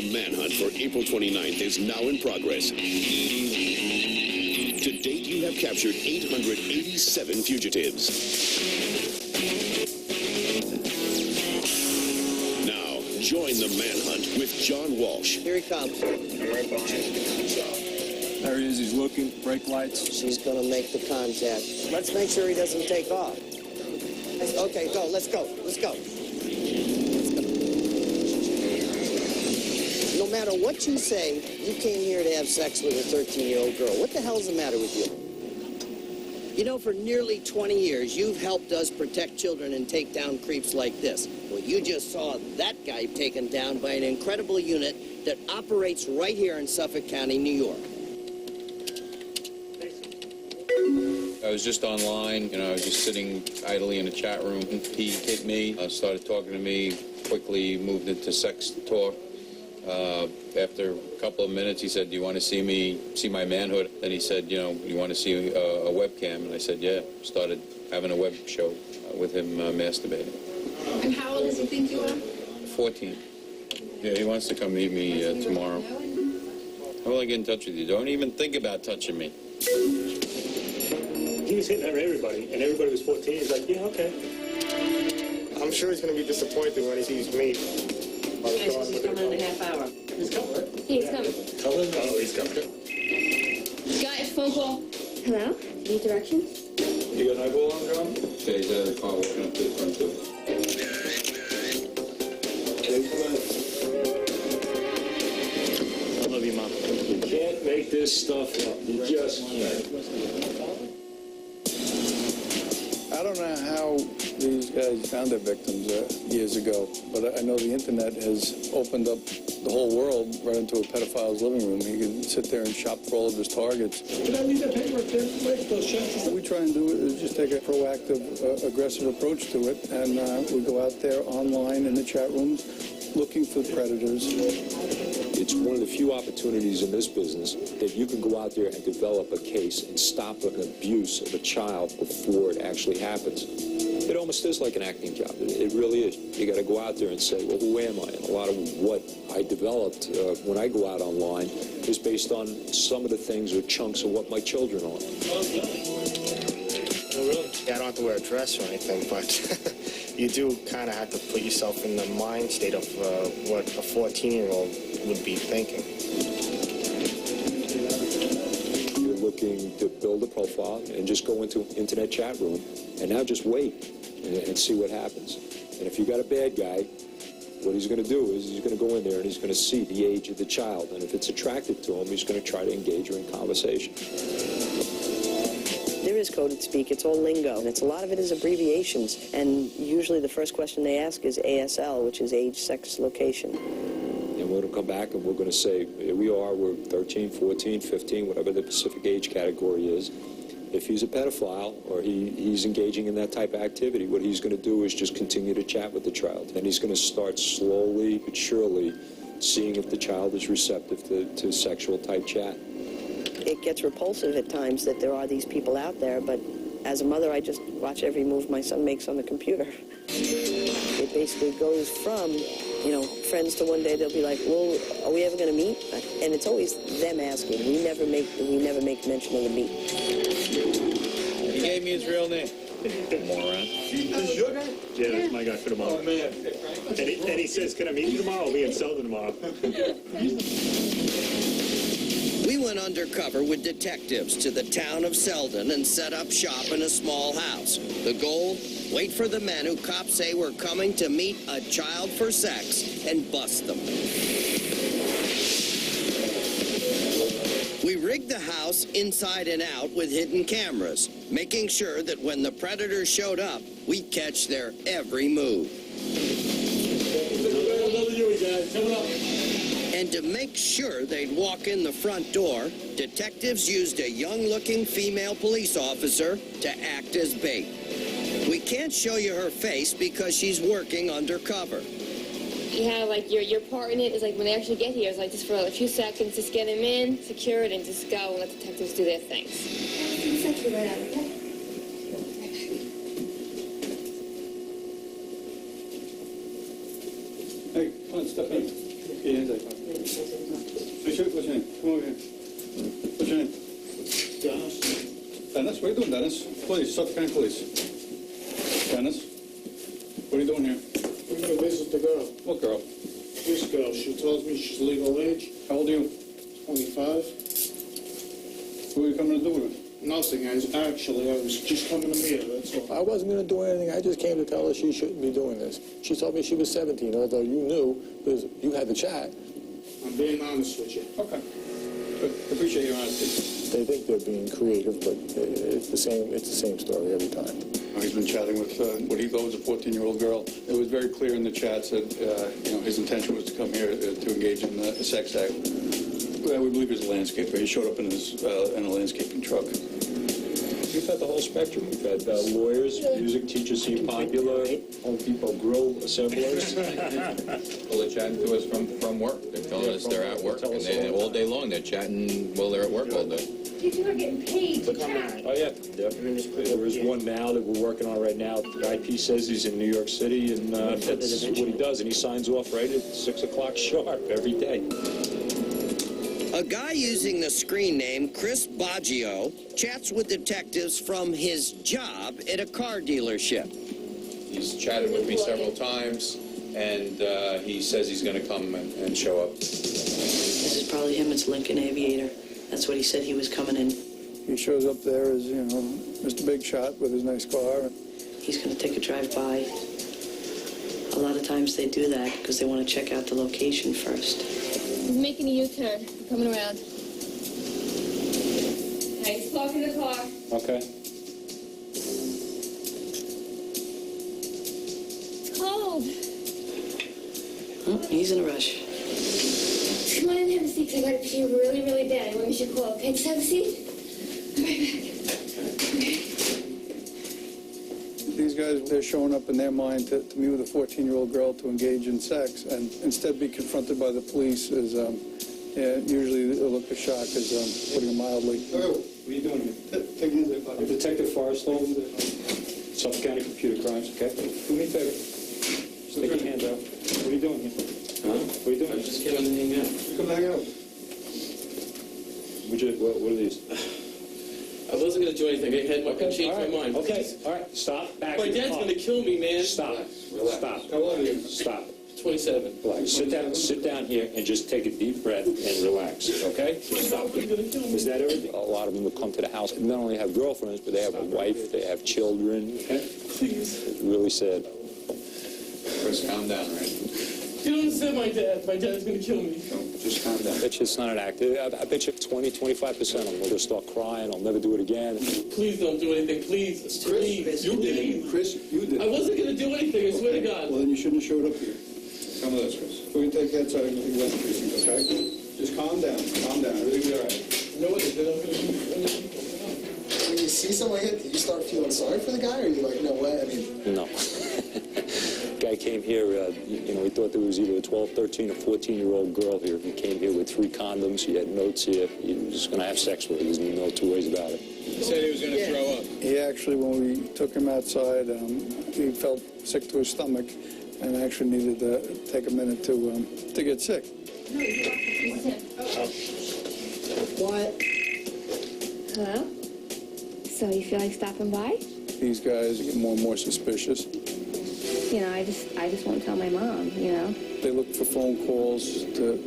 The manhunt for April 29th is now in progress. To date, you have captured 887 fugitives. Now, join the manhunt with John Walsh. Here he comes. There he is. He's looking. Brake lights. She's going to make the contact. Let's make sure he doesn't take off. Okay, go. Let's go. Let's go. No matter what you say, you came here to have sex with a 13-year-old girl. What the hell's the matter with you? You know, for nearly 20 years, you've helped us protect children and take down creeps like this. Well, you just saw that guy taken down by an incredible unit that operates right here in Suffolk County, New York. I was just online, I was just sitting idly in a chat room. He hit me, started talking to me, quickly moved into sex talk. After a couple of minutes, he said, do you want to see my manhood? Then he said, you want to see a webcam? And I said, yeah. Started having a web show with him masturbating. And how old does he think you are? 14. Yeah, he wants to come meet me tomorrow. How will I get in touch with you? Don't even think about touching me. He was hitting on everybody, and everybody was 14. He's like, yeah, okay. I'm sure he's going to be disappointed when he sees me. He's coming in a half hour. He's coming, right? He's coming. Coming? Oh, he's coming. Got a phone call. Hello? Need directions? You got an eyeball on, John? Okay, he's out of the car walking up to the front door. I love you, Mom. You can't make this stuff up. You just can't. I don't know how these guys found their victims years ago, but I know the internet has opened up the whole world right into a pedophile's living room. He can sit there and shop for all of his targets. Did I leave that paperwork there? Wait, those shots? What we try and do is just take a proactive, aggressive approach to it, and we go out there online in the chat rooms looking for predators. It's one of the few opportunities in this business that you can go out there and develop a case and stop an abuse of a child before it actually happens. It almost is like an acting job. It really is. You got to go out there and say, well, who am I? And a lot of what I developed when I go out online is based on some of the things or chunks of what my children are. Oh, really? Yeah, I don't have to wear a dress or anything, but you do kind of have to put yourself in the mind state of what a 14-year-old would be thinking. You're looking to build a profile and just go into internet chat room and now just wait and see what happens. And if you got a bad guy, what he's going to do is he's going to go in there and he's going to see the age of the child. And if it's attractive to him, he's going to try to engage her in conversation. There is coded speak. It's all lingo, and a lot of it is abbreviations. And usually the first question they ask is ASL, which is age, sex, location. And we're going to come back and we're going to say, here we are, we're 13, 14, 15, whatever the specific age category is. If he's a pedophile or he's engaging in that type of activity, what he's going to do is just continue to chat with the child. And he's going to start slowly but surely seeing if the child is receptive to sexual type chat. It gets repulsive at times that there are these people out there, but as a mother, I just watch every move my son makes on the computer. It basically goes from, friends to one day they'll be like, well, are we ever going to meet? And it's always them asking. We never make mention of the meet. He gave me his real name. Moron. This is your guy? Yeah, that's my guy for tomorrow. Oh, man. And he says, can I meet you tomorrow? I'll be in Selden tomorrow. We went undercover with detectives to the town of Selden and set up shop in a small house. The goal? Wait for the men who cops say were coming to meet a child for sex and bust them. We rigged the house inside and out with hidden cameras, making sure that when the predators showed up, we'd catch their every move. And to make sure they'd walk in the front door, detectives used a young-looking female police officer to act as bait. We can't show you her face because she's working undercover. You have, your part in it is, when they actually get here, it's just for a few seconds, just get them in, secure it, and just go and let the detectives do their things. Set you right out, okay? Hey, come on, step in. Get hands up. what are you doing, Dennis? Police, Suffolk County Police. Dennis, what are you doing here? I'm going to visit the girl. What girl? This girl, she tells me she's legal age, How old are you? 25. What are you coming to do with her? Nothing. I was just coming to meet her, that's all. I wasn't going to do anything. I just came to tell her she shouldn't be doing this. She told me she was 17, although you knew because you had the chat. I'm being honest with you. Okay. Good. Appreciate your honesty. They think they're being creative, but it's the same story every time. He's been chatting with what he thought was a 14-year-old girl. It was very clear in the chats that his intention was to come here to engage in a sex act. Well, we believe he's a landscaper. He showed up in a landscaping truck. We've had the whole spectrum. We've had lawyers, music teachers seem popular, Home Depot grill assemblers. Well, they're chatting to us from work. They're telling us they're at work, and all day long they're chatting while they're at work all day. People are getting paid to chat. Oh, yeah. There is one now that we're working on right now. The IP says he's in New York City, and that's what he does, and he signs off right at 6 o'clock sharp every day. A guy using the screen name Chris Baggio chats with detectives from his job at a car dealership. He's chatted with me several times, and he says he's going to come and show up. This is probably him. It's Lincoln Aviator. That's what he said he was coming in. He shows up there as, Mr. Big Shot with his nice car. He's going to take a drive-by. A lot of times they do that because they want to check out the location first. He's making a U-turn. Coming around. Hey, he's parking the car. Okay. It's cold. Oh, he's in a rush. Come on in and have a seat, 'cause I got to pee really, really bad. I want you to call, okay? Just have a seat. I'll be right back. These guys, they're showing up in their mind to meet with a 14-year-old girl to engage in sex, and instead be confronted by the police as, usually a look of shock is, putting it mildly. What are you doing here? Detective Forrestal, Suffolk County Computer Crimes, okay? Do me a favor. Stick your hand out. What are you doing here? Huh? What are you doing? I'm just getting to hang out. Come hang out. What are these? I wasn't going to do anything. I had my changed my mind. Okay, all right, stop. Back. My dad's going to kill me, man. Stop. Relax. Stop. How old are you? Stop. 27. Relax. Sit down here and just take a deep breath and relax, okay? Stop. Is that everything? A lot of them would come to the house and not only have girlfriends, but they have a wife, they have children. Okay? Please. It's really sad. Chris, calm down, right? You don't understand my dad. My dad's going to kill me. Just calm down. I bet you it's not an act. I bet you 20-25% of them will just start crying. I'll never do it again. Please don't do anything. Please. Please. You did it. Chris, you did. I wasn't going to do anything. I swear to God. Well, then you shouldn't have showed up here. Come with us, Chris. We're going to take that side of the West Precinct, okay? Just calm down. Calm down. Everything's all right. No, what is it? I'm going to When you see someone like that, do you start feeling sorry for the guy, or are you like, no way? I mean, No. Guy came here, he thought there was either a 12, 13, or 14-year-old girl here. He came here with 3 condoms. He had notes here. He was going to have sex with her. There's no 2 ways about it. He said he was going to throw up. He actually, when we took him outside, he felt sick to his stomach and actually needed to take a minute to get sick. What? Hello? So you feel like stopping by? These guys get more and more suspicious. You know, I just won't tell my mom, you know? They look for phone calls to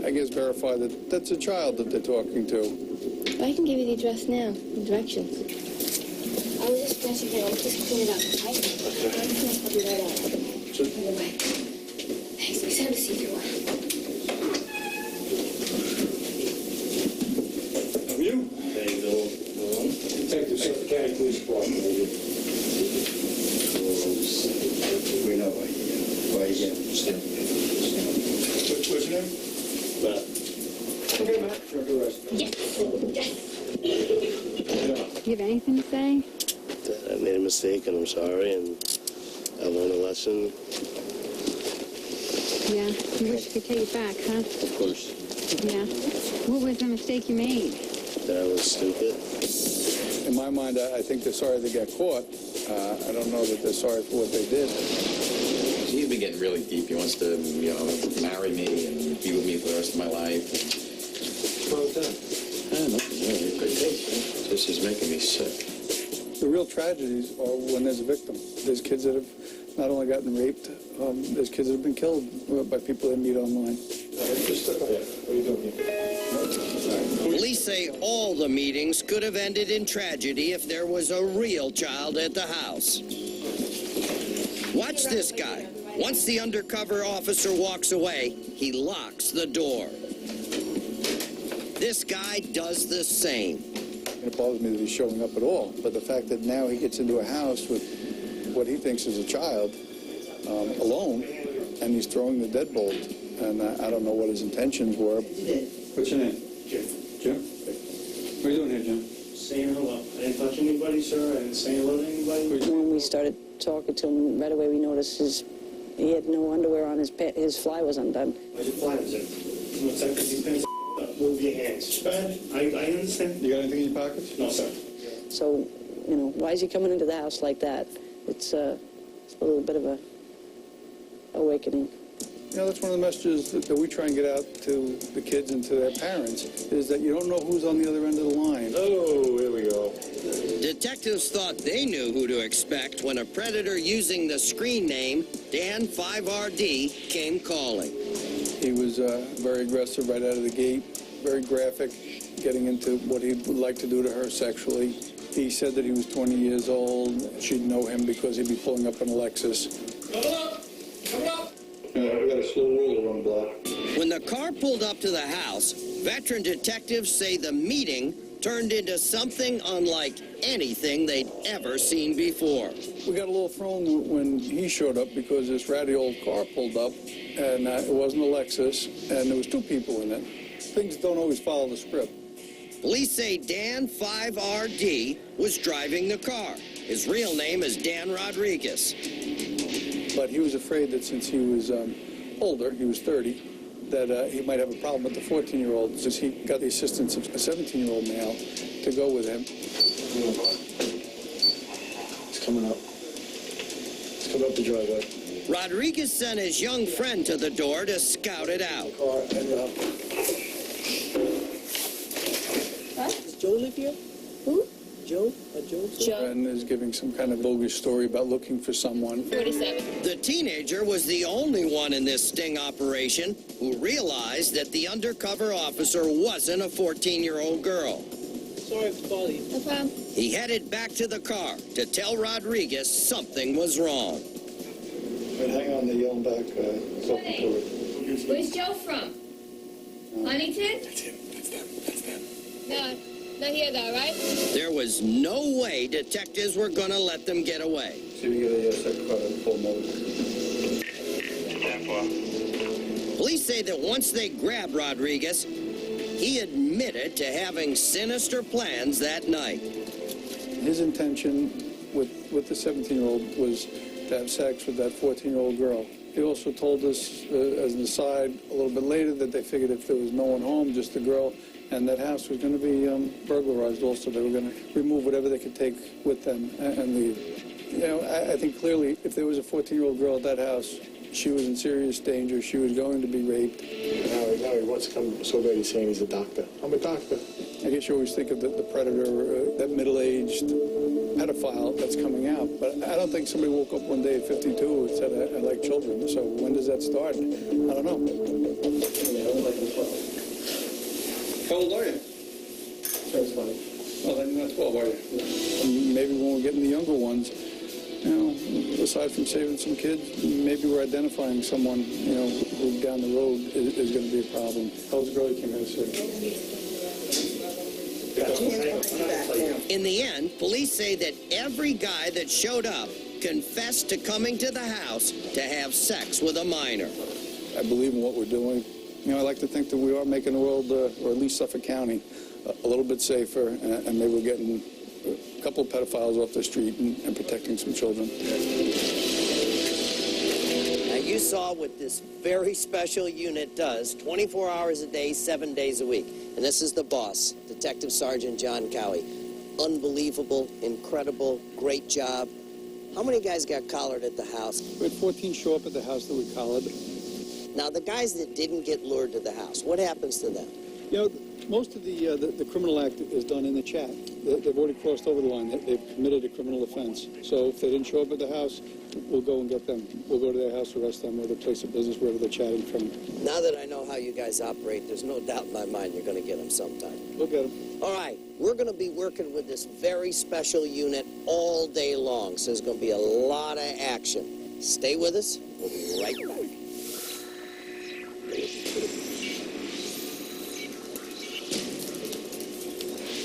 I guess, verify that that's a child that they're talking to. I can give you the address now, the directions. I was just brushing it. I'll just clean it up, okay? I'm just going to help you right out. Sure. Anyway. Thanks. Please have a seat if you want. How are you? There you go. Detective, Suffolk County Police Department. we know why you get Stand. What's your name? Matt. Okay, Matt. You're under arrest. Yes. Yes. You have anything to say? I made a mistake, and I'm sorry, and I learned a lesson. Yeah. You wish you could take it back, huh? Of course, Yeah. What was the mistake you made? that I was stupid. In my mind, I think they're sorry they got caught. I don't know that they're sorry for what they did. He's been getting really deep. He wants to, marry me and be with me for the rest of my life. What's wrong with that? Nothing really. Good taste. This is making me sick. The real tragedies are when there's a victim. There's kids that have not only gotten raped, there's kids that have been killed by people they meet online. What are you doing here? Police say all the meetings could have ended in tragedy if there was a real child at the house. Watch this guy. Once the undercover officer walks away, he locks the door. This guy does the same. It bothers me that he's showing up at all, but the fact that now he gets into a house with what he thinks is a child alone, and he's throwing the deadbolt, and I don't know what his intentions were. What's your name? Jim. Jim? What are you doing here, Jim? Saying hello. I didn't touch anybody, sir. I didn't say hello to anybody. When we started talking to him, right away we noticed he had no underwear on, his fly was undone. Where's your fly, sir? What's that? Because your pants up. Move your hands. Go ahead. I understand. You got anything in your pockets? No, sir. So, you know, why is he coming into the house like that? It's a little bit of a awakening. You know, that's one of the messages that we try and get out to the kids and to their parents, is that you don't know who's on the other end of the line. Oh, here we go. Detectives thought they knew who to expect when a predator using the screen name Dan 5RD came calling. He was very aggressive right out of the gate, very graphic, getting into what he would like to do to her sexually. He said that he was 20 years old. She'd know him because he'd be pulling up in a Lexus. Come up! Come up! Yeah, we got a slow roll around the block. When the car pulled up to the house, veteran detectives say the meeting turned into something unlike anything they'd ever seen before. We got a little thrown when he showed up because this ratty old car pulled up, and it wasn't a Lexus, and there was two people in it. Things don't always follow the script. Police say Dan 5RD was driving the car. His real name is Dan Rodriguez. But he was afraid that since he was older, he was 30, that he might have a problem with the 14-year-old, since he got the assistance of a 17-year-old male to go with him. It's coming up. It's coming up the driveway. Rodriguez sent his young friend to the door to scout it out. Does Joe live here? Who? Joe? Joe. And is giving some kind of bogus story about looking for someone. 47. The teenager was the only one in this sting operation who realized that the undercover officer wasn't a 14-year-old girl. Sorry to bother you. No problem. He headed back to the car to tell Rodriguez something was wrong. But hang on, they're yelling back, talking to her. Where's Joe from? Huntington? That's him. That's them. No, not here though, right? There was no way detectives were going to let them get away. See, we get a second car in full mode. Police say that once they grabbed Rodriguez, he admitted to having sinister plans that night. His intention with the 17-year-old was to have sex with that 14-year-old girl. He also told us, as an aside, a little bit later, that they figured if there was no one home, just the girl, and that house was going to be burglarized also. They were going to remove whatever they could take with them and leave. You know, I think clearly if there was a 14-year-old girl at that house, she was in serious danger. She was going to be raped. Now he wants to come so bad he's saying he's a doctor. I'm a doctor. I guess you always think of the predator, that middle-aged pedophile that's coming out. But I don't think somebody woke up one day at 52 and said, I like children. So when does that start? I don't know. How old are you? Well, then not 12, are you? And maybe when we're getting the younger ones, you know, aside from saving some kids, maybe we're identifying someone, you know, who down the road is going to be a problem. How old's the girl you came in to see? In the end, police say that every guy that showed up confessed to coming to the house to have sex with a minor. I believe in what we're doing. You know, I like to think that we are making the world, or at least Suffolk County, a little bit safer, and maybe we're getting a couple of pedophiles off the street and protecting some children. Now, you saw what this very special unit does 24 hours a day, 7 days a week. And this is the boss, Detective Sergeant John Cowie. Unbelievable, incredible, great job. How many guys got collared at the house? We had 14 show up at the house that we collared. Now, the guys that didn't get lured to the house, what happens to them? You know, most of the criminal act is done in the chat. They've already crossed over the line. They've committed a criminal offense. So if they didn't show up at the house, we'll go and get them. We'll go to their house, arrest them, or their place of business, wherever they're chatting from. Now that I know how you guys operate, there's no doubt in my mind you're going to get them sometime. We'll get them. All right, we're going to be working with this very special unit all day long, so there's going to be a lot of action. Stay with us. We'll be right back.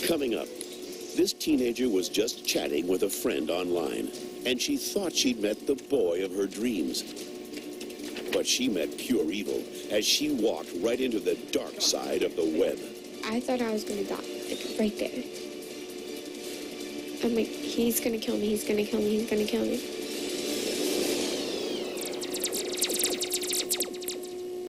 Coming up, this teenager was just chatting with a friend online, and she thought she'd met the boy of her dreams. But she met pure evil as she walked right into the dark side of the web. I thought I was going to die, like, right there. I'm like, he's going to kill me, he's going to kill me, he's going to kill me.